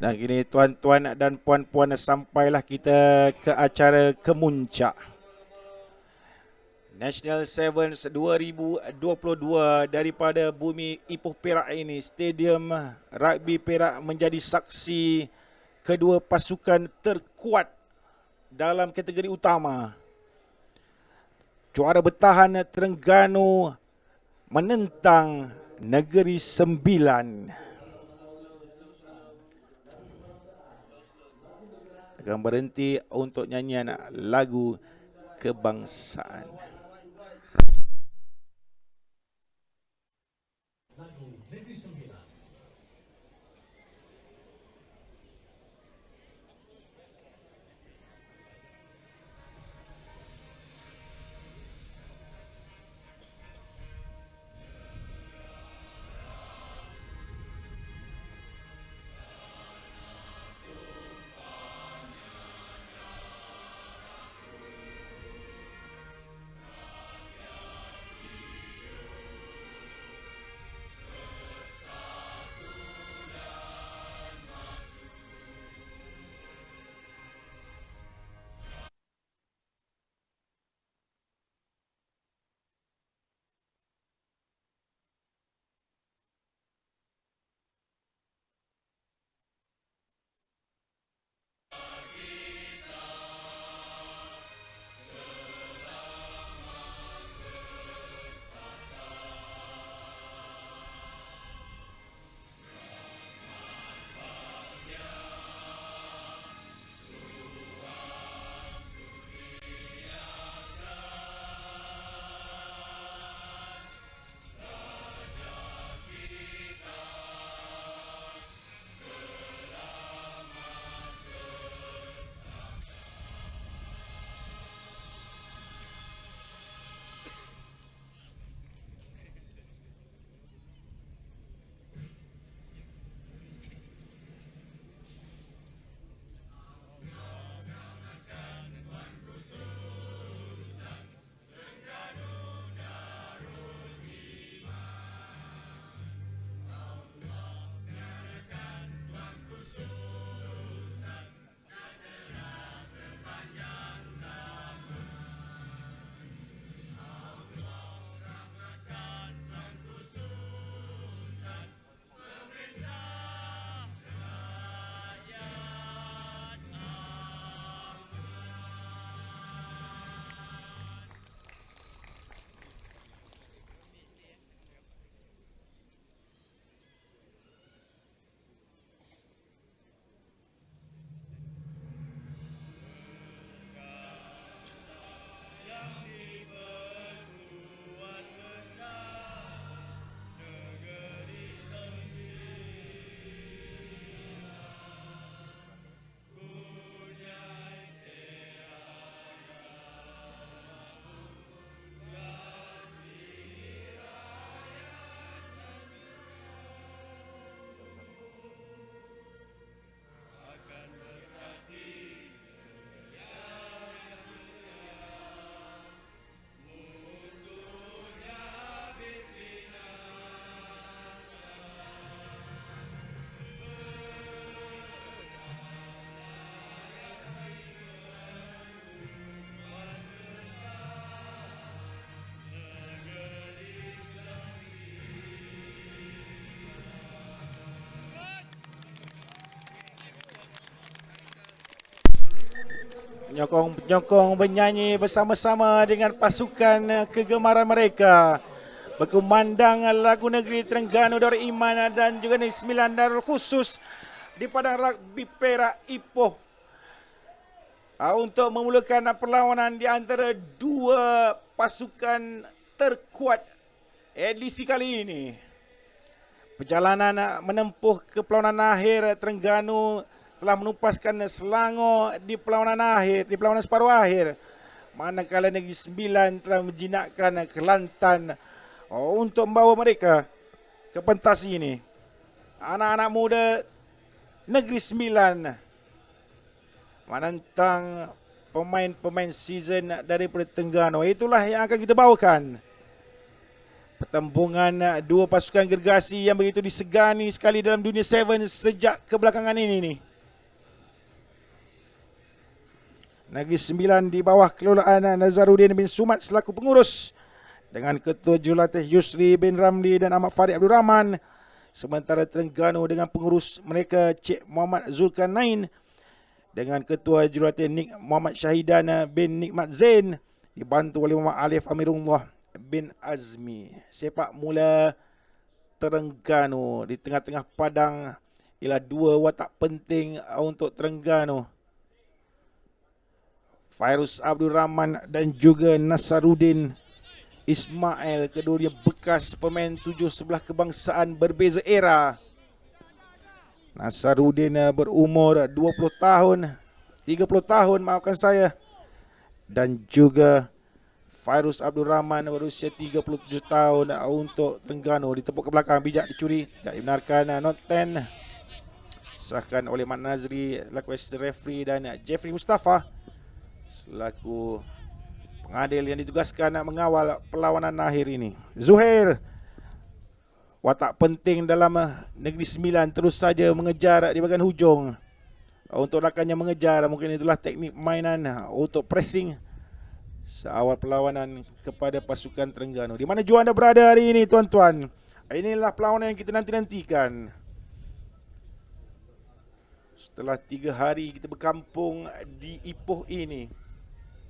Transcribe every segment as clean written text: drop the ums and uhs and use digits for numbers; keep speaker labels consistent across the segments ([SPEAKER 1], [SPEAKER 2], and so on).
[SPEAKER 1] Dan kini tuan-tuan dan puan-puan, sampailah kita ke acara kemuncak. National Sevens 2022 daripada bumi Ipoh Perak ini, Stadium Rugby Perak menjadi saksi kedua pasukan terkuat dalam kategori utama. Juara bertahan Terengganu menentang Negeri Sembilan. Akan berhenti untuk nyanyian lagu kebangsaan.
[SPEAKER 2] Lagu Negeri Sembilan.
[SPEAKER 1] Penyokong-penyokong bernyanyi bersama-sama dengan pasukan kegemaran mereka, berkumandang lagu negeri Terengganu Darul Iman dan juga Negeri Sembilan Darul Khusus di Padang Rugby Perak Ipoh untuk memulakan perlawanan di antara dua pasukan terkuat edisi kali ini. Perjalanan menempuh ke perlawanan akhir, Terengganu telah menupaskan Selangor di perlawanan separuh akhir. Manakala Negeri Sembilan telah menjinakkan Kelantan untuk membawa mereka ke pentas ini. Anak-anak muda Negeri Sembilan menentang pemain-pemain season daripada Terengganu. Itulah yang akan kita bawakan. Pertembungan dua pasukan gergasi yang begitu disegani sekali dalam dunia Sevens sejak kebelakangan ini nih. Negeri Sembilan di bawah kelolaan Nazarudin bin Sumat selaku pengurus dengan Ketua Jurulatih Yusri bin Ramli dan Ahmad Farid Abdul Rahman. Sementara Terengganu dengan pengurus mereka Cik Muhammad Zulkarnain dengan Ketua Jurulatih Muhammad Syahidan bin Nikmat Zain dibantu oleh Muhammad Alif Amirullah bin Azmi. Sepak mula Terengganu di tengah-tengah padang ialah dua watak penting untuk Terengganu. Fairuz Abdul Rahman dan juga Nasaruddin Ismail, keduanya bekas pemain tujuh sebelah kebangsaan berbeza era. Nasaruddin berumur 20 tahun, 30 tahun maafkan saya. Dan juga Fairuz Abdul Rahman berusia 37 tahun untuk Terengganu. Ditepuk ke belakang, bijak dicuri, tak dibenarkan. Not 10 sahkan oleh Mat Nazri selaku assistant referee dan Jeffrey Mustafa selaku pengadil yang ditugaskan nak mengawal perlawanan akhir ini. Zuhair, watak penting dalam Negeri Sembilan, terus saja mengejar di bahagian hujung. Untuk rakannya mengejar, mungkin itulah teknik permainan untuk pressing seawal perlawanan kepada pasukan Terengganu. Di mana jua anda berada hari ini, tuan-tuan? Inilah perlawanan yang kita nanti-nantikan. Setelah 3 hari kita berkampung di Ipoh ini,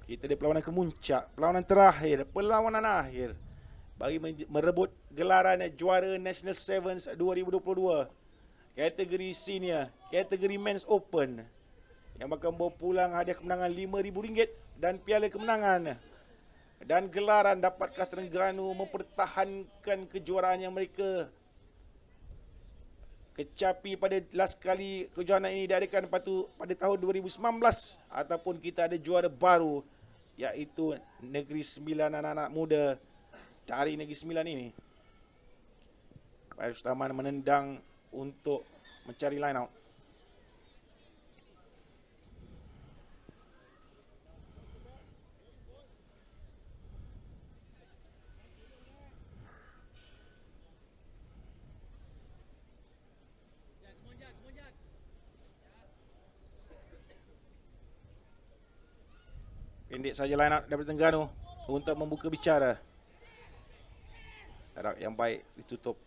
[SPEAKER 1] kita ada perlawanan kemuncak, perlawanan terakhir, perlawanan akhir bagi merebut gelaran juara National Sevens 2022. Kategori senior, kategori Men's Open, yang akan bawa pulang hadiah kemenangan RM5,000 dan piala kemenangan. Dan gelaran, dapatkah Terengganu mempertahankan kejuaraan yang mereka kecapi pada last kali kejuaraan ini diadakan pada tahun 2019, ataupun kita ada juara baru, iaitu Negeri Sembilan anak-anak muda dari Negeri Sembilan ini. Fairuz Taman menendang untuk mencari line out. Pendek saja line up daripada Terengganu untuk membuka bicara. Jarak yang baik ditutup.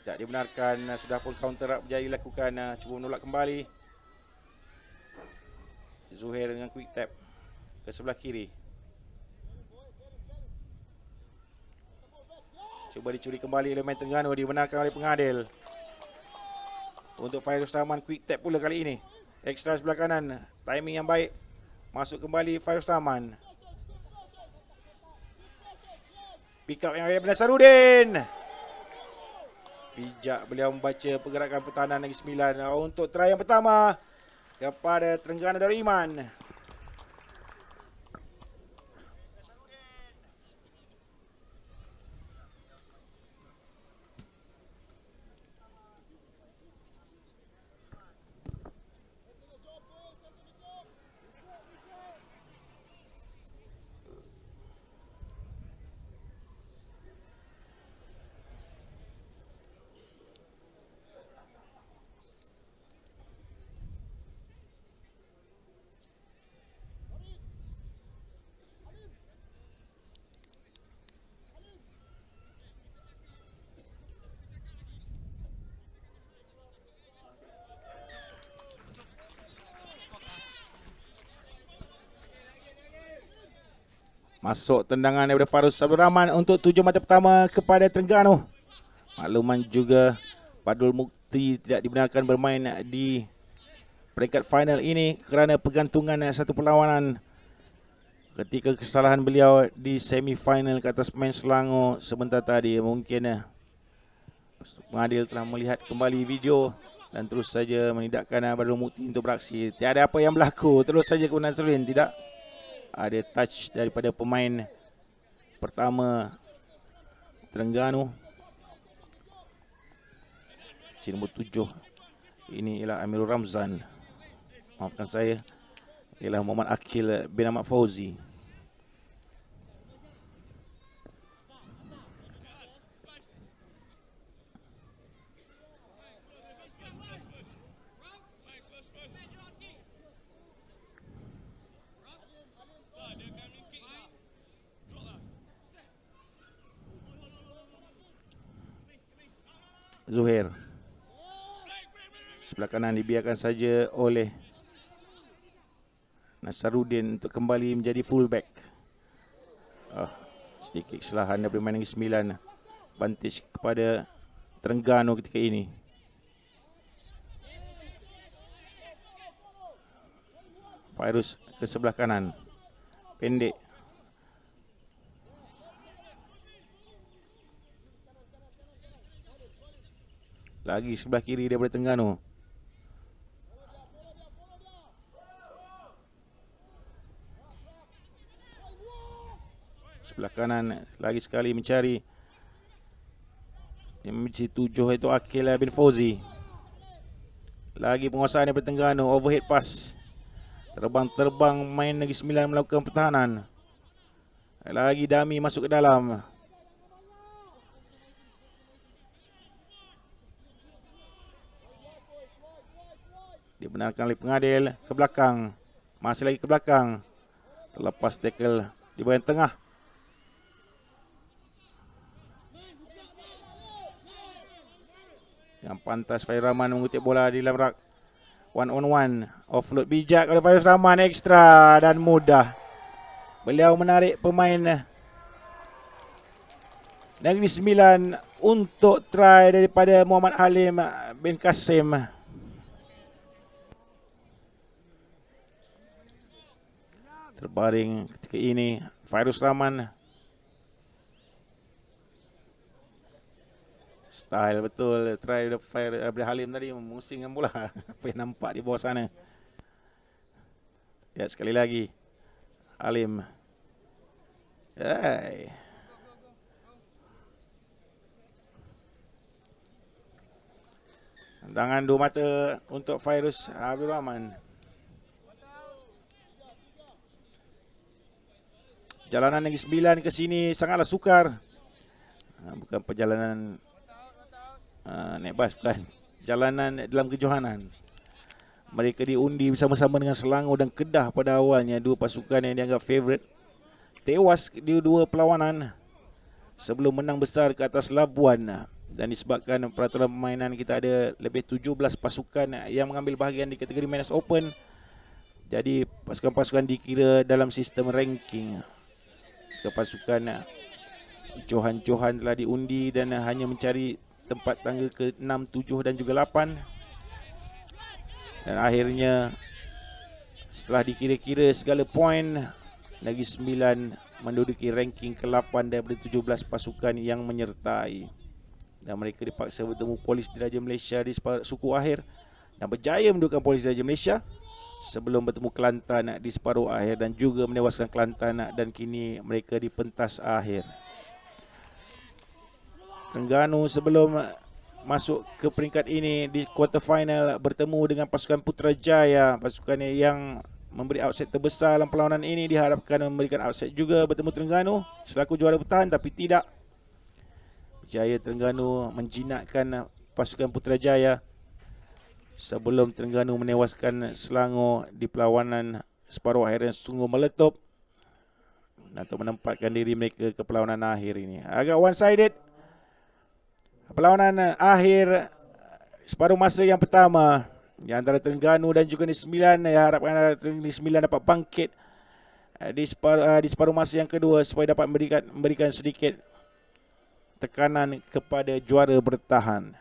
[SPEAKER 1] Tak dibenarkan, sudah pun counter up berjaya dilakukan, cuba menolak kembali. Zuhair dengan quick tap ke sebelah kiri. Cuba dicuri kembali elemen Terengganu, dibenarkan oleh pengadil. Untuk Fairuz Rahman, quick tap pula kali ini. Ekstra sebelah kanan, timing yang baik. Masuk kembali Fairuz Rahman. Pick up yang ada Nasaruddin. Bijak beliau membaca pergerakan pertahanan Negeri Sembilan untuk try yang pertama kepada Terengganu dari Iman. Masuk tendangan daripada Fairuz Abdul Rahman untuk 7 mata pertama kepada Terengganu. Makluman juga Padul Mukti tidak dibenarkan bermain di peringkat final ini kerana pergantungan satu perlawanan ketika kesalahan beliau di semi final ke atas pemain Selangor sebentar tadi. Mungkin pengadil telah melihat kembali video dan terus saja menidakkan Padul Mukti untuk beraksi. Tiada apa yang berlaku, terus saja kepada Nasaruddin. Tidak ada touch daripada pemain pertama Terengganu. Nombor 7 ini ialah Amirul Ramzan. Maafkan saya, ialah Muhammad Akil bin Ahmad Fauzi. Zuhair. Sebelah kanan dibiarkan saja oleh Nasaruddin untuk kembali menjadi fullback. Sedikit kesalahan daripada pemain Negeri Sembilan. Advantage kepada Terengganu ketika ini. Fairuz ke sebelah kanan. Pendek. Lagi sebelah kiri daripada Terengganu. Sebelah kanan lagi sekali mencari yang mesti 7 itu Akil bin Fauzi. Lagi penguasaan daripada Terengganu. Overhead pass. Terbang-terbang main Negeri Sembilan melakukan pertahanan. Lagi Dami masuk ke dalam. Dibenarkan oleh pengadil ke belakang. Masih lagi ke belakang. Terlepas tackle di bahagian tengah. Yang pantas Fairuz Rahman mengutip bola di dalam rak. 1-on-1. Offload bijak oleh Fairuz Rahman, ekstra dan mudah. Beliau menarik pemain Negeri Sembilan untuk try daripada Muhammad Halim bin Kasim. Terbaring ketika ini Fairuz Rahman. Style betul try daripada Halim tadi memusingkan bola. Apa yang nampak di bawah sana. Ya, sekali lagi Halim. Hai. Tangan dua mata untuk Fairuz Abdul Rahman. Jalanan Negeri Sembilan ke sini sangatlah sukar. Bukan perjalanan naik bas, bukan. Jalanan dalam kejohanan. Mereka diundi bersama-sama dengan Selangor dan Kedah pada awalnya. Dua pasukan yang dianggap favourite. Tewas di dua perlawanan sebelum menang besar ke atas Labuan. Dan disebabkan peraturan permainan kita ada lebih 17 pasukan yang mengambil bahagian di kategori Men's Open. Jadi pasukan-pasukan dikira dalam sistem ranking. Pasukan Johan telah diundi dan hanya mencari tempat tangga ke 6, 7 dan juga 8. Dan akhirnya setelah dikira-kira segala poin, Negeri Sembilan menduduki ranking ke-8 daripada 17 pasukan yang menyertai. Dan mereka dipaksa bertemu Polis Diraja Malaysia di suku akhir dan berjaya mendudukkan Polis Diraja Malaysia sebelum bertemu Kelantan di separuh akhir dan juga menewaskan Kelantan, dan kini mereka di pentas akhir. Terengganu sebelum masuk ke peringkat ini di quarter final bertemu dengan pasukan Putrajaya, pasukan yang memberi outset terbesar dalam perlawanan ini. Diharapkan memberikan outset juga bertemu Terengganu selaku juara bertahan, tapi tidak. Jaya Terengganu menjinakkan pasukan Putrajaya sebelum Terengganu menewaskan Selangor di perlawanan separuh akhir yang sungguh meletup untuk menempatkan diri mereka ke perlawanan akhir ini. Agak one-sided perlawanan akhir separuh masa yang pertama yang antara Terengganu dan juga Negeri Sembilan. Harapkan Negeri Sembilan dapat bangkit di separuh masa yang kedua supaya dapat memberikan sedikit tekanan kepada juara bertahan.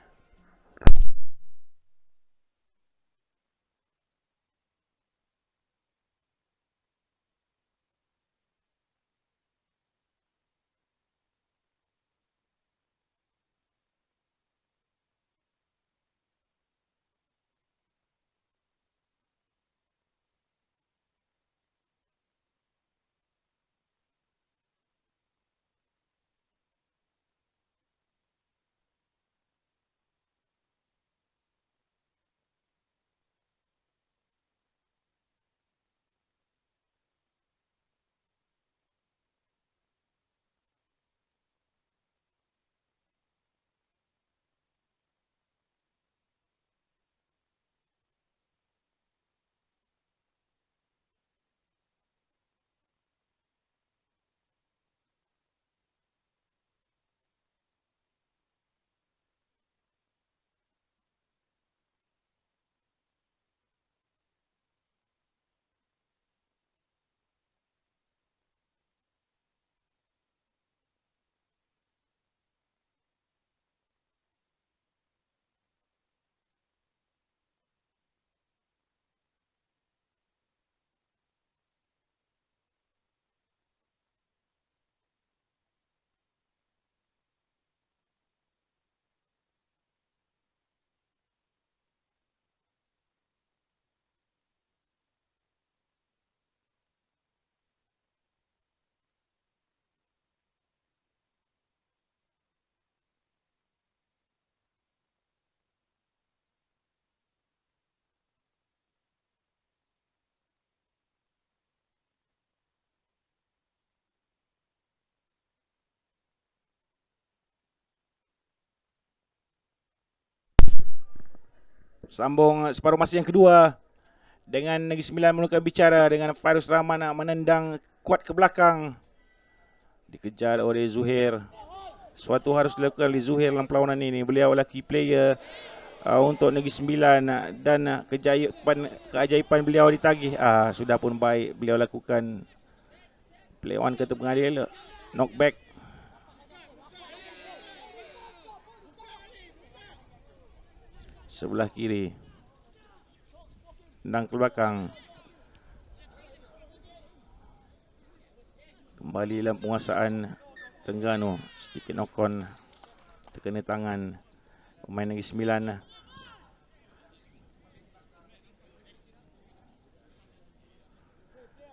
[SPEAKER 1] Sambung separuh masa yang kedua dengan Negeri Sembilan mulakan bicara dengan Fairuz Rahman menendang kuat ke belakang. Dikejar oleh Zuhair. Suatu harus dilakukan oleh Zuhair dalam perlawanan ini. Beliau adalah key player untuk Negeri Sembilan dan keajaiban beliau ditagih. Sudah pun baik beliau lakukan. Play on ke pengadil, knockback. Sebelah kiri. Tendang ke belakang. Kembali dalam penguasaan Terengganu. Sedikit knock on. Terkena tangan pemain Negeri Sembilan.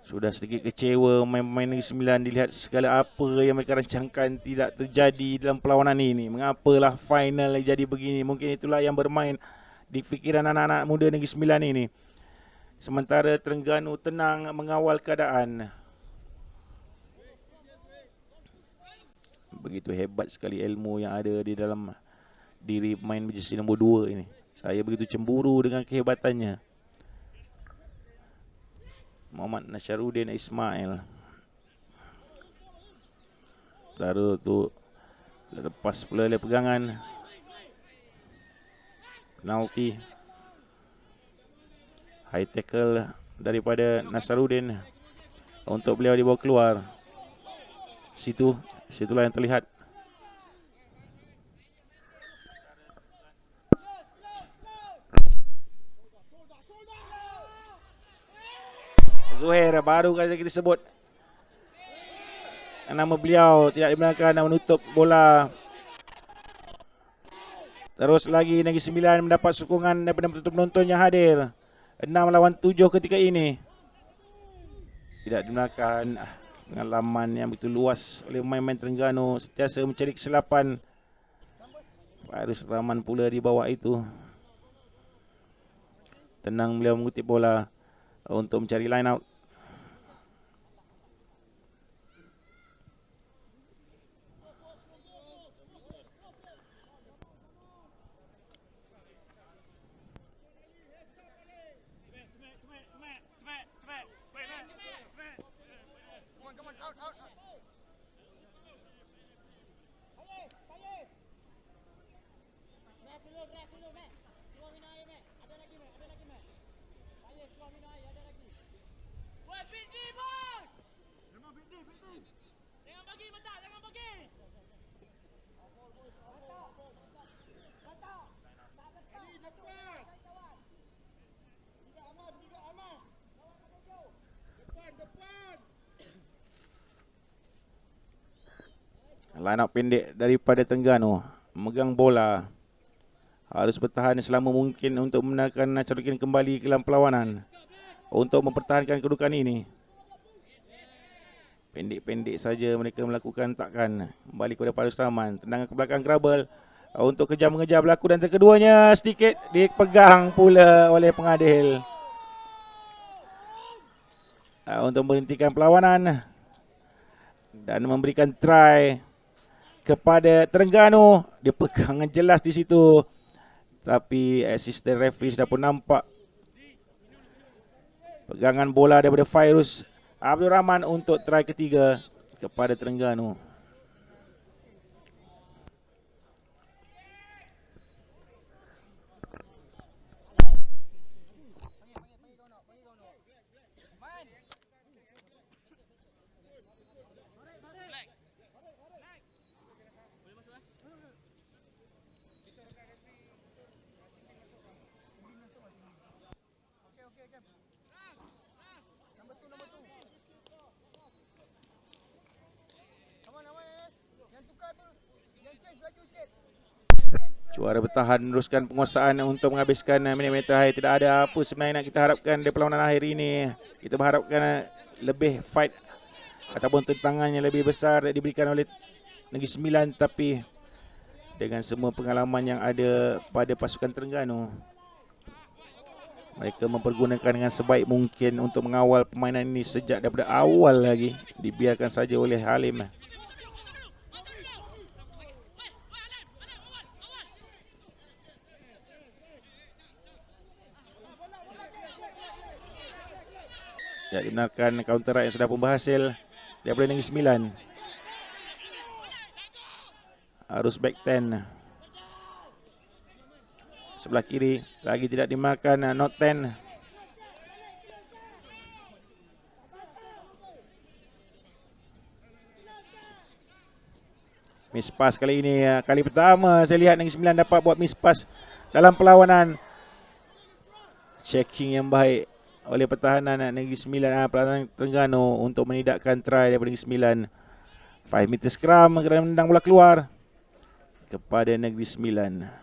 [SPEAKER 1] Sudah sedikit kecewa pemain Negeri Sembilan dilihat segala apa yang mereka rancangkan tidak terjadi dalam perlawanan ini. Mengapalah final jadi begini? Mungkin itulah yang bermain di fikiran anak-anak muda Negeri Sembilan ini. Sementara Terengganu tenang mengawal keadaan. Begitu hebat sekali ilmu yang ada di dalam diri pemain jersey nombor 2 ini. Saya begitu cemburu dengan kehebatannya. Muhammad Nasharuddin Ismail. Baru tu lepas pula oleh pegangan. Penalti. High tackle daripada Nasharuddin untuk beliau dibawa keluar. Situlah yang terlihat. Zuhair baru kali kita sebut nama beliau tidak dibenarkan menutup bola. Terus lagi Negeri Sembilan mendapat sokongan daripada penonton yang hadir. 6 lawan 7 ketika ini. Tidak dibenarkan. Pengalaman yang begitu luas oleh pemain-pemain Terengganu. Sentiasa mencari kesilapan. Fairuz Rahman pula di bawah itu. Tenang beliau mengutip bola untuk mencari line out. Line up pendek daripada Terengganu. Memegang bola. Harus bertahan selama mungkin untuk membenarkan Nasharuddin kembali ke dalam perlawanan. Untuk mempertahankan kedudukan ini. Pendek-pendek saja mereka melakukan takkan. Kembali kepada Fairuz Rahman. Tendangan ke belakang Grabel. Untuk kejar-mengejar berlaku dan keduanya sedikit dipegang pula oleh pengadil. Untuk menghentikan perlawanan. Dan memberikan try kepada Terengganu. Dia pegang jelas di situ. Tapi assistant referee sudah pun nampak. Pegangan bola daripada Fairuz Abdul Rahman untuk try ketiga kepada Terengganu. Juara bertahan meneruskan penguasaan untuk menghabiskan minit-minit terakhir. Tidak ada apa sebenarnya nak kita harapkan dari perlawanan akhir ini. Kita berharapkan lebih fight ataupun tentangan yang lebih besar diberikan oleh Negeri Sembilan. Tapi dengan semua pengalaman yang ada pada pasukan Terengganu, mereka mempergunakan dengan sebaik mungkin untuk mengawal permainan ini sejak daripada awal lagi. Dibiarkan saja oleh Halim. Tidak dibenarkan counter right yang sudah pun berhasil daripada Negeri Sembilan. Arus back 10. Sebelah kiri lagi tidak dimakan not 10. Miss pass kali ini, kali pertama saya lihat Negeri Sembilan dapat buat miss pass dalam perlawanan. Checking yang baik oleh pertahanan Negeri Sembilan, pertahanan Terengganu untuk menidakkan try daripada Negeri Sembilan. 5 meter scrum kerana menendang bola keluar kepada Negeri Sembilan.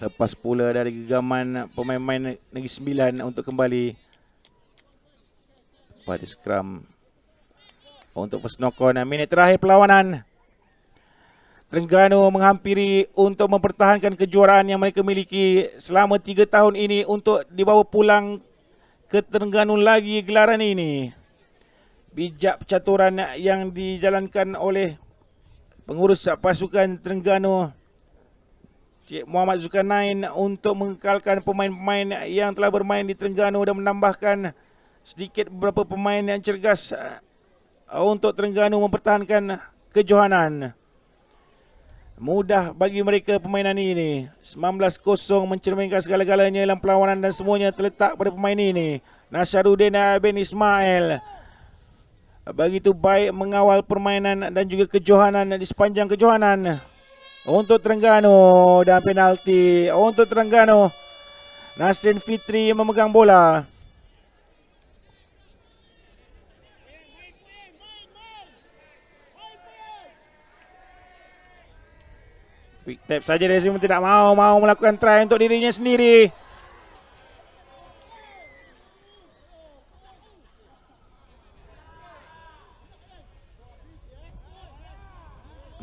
[SPEAKER 1] Lepas pula dari gegaman pemain-pemain Negeri Sembilan untuk kembali pada scrum untuk first knock on. Minit terakhir perlawanan. Terengganu menghampiri untuk mempertahankan kejuaraan yang mereka miliki selama 3 tahun ini untuk dibawa pulang ke Terengganu lagi gelaran ini. Bijak percaturan yang dijalankan oleh pengurus pasukan Terengganu Cik Muhammad Zulkarnain untuk mengekalkan pemain-pemain yang telah bermain di Terengganu dan menambahkan sedikit beberapa pemain yang cergas untuk Terengganu mempertahankan kejohanan. Mudah bagi mereka permainan ini. 19-0 mencerminkan segala-galanya dalam perlawanan dan semuanya terletak pada pemain ini. Nasharuddin bin Ismail begitu baik mengawal permainan dan juga kejohanan di sepanjang kejohanan. Untuk Terengganu dan penalti untuk Terengganu. Nasrin Fitri memegang bola. Quick tap saja dari sini, tidak mau melakukan try untuk dirinya sendiri.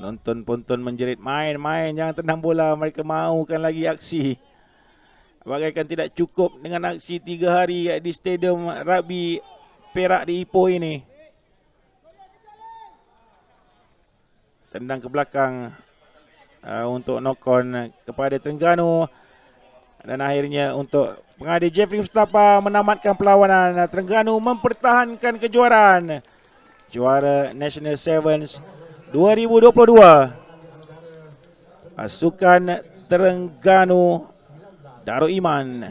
[SPEAKER 1] Penonton menjerit, main, jangan tendang bola. Mereka mahukan lagi aksi. Bagaikan tidak cukup dengan aksi 3 hari di Stadium Rugby Perak di Ipoh ini. Tendang ke belakang untuk knock on kepada Terengganu. Dan akhirnya untuk pengadil Jeffrey Mustafa menamatkan perlawanan. Terengganu mempertahankan kejuaraan. Juara National Sevens 2022. Pasukan Terengganu Darul Iman.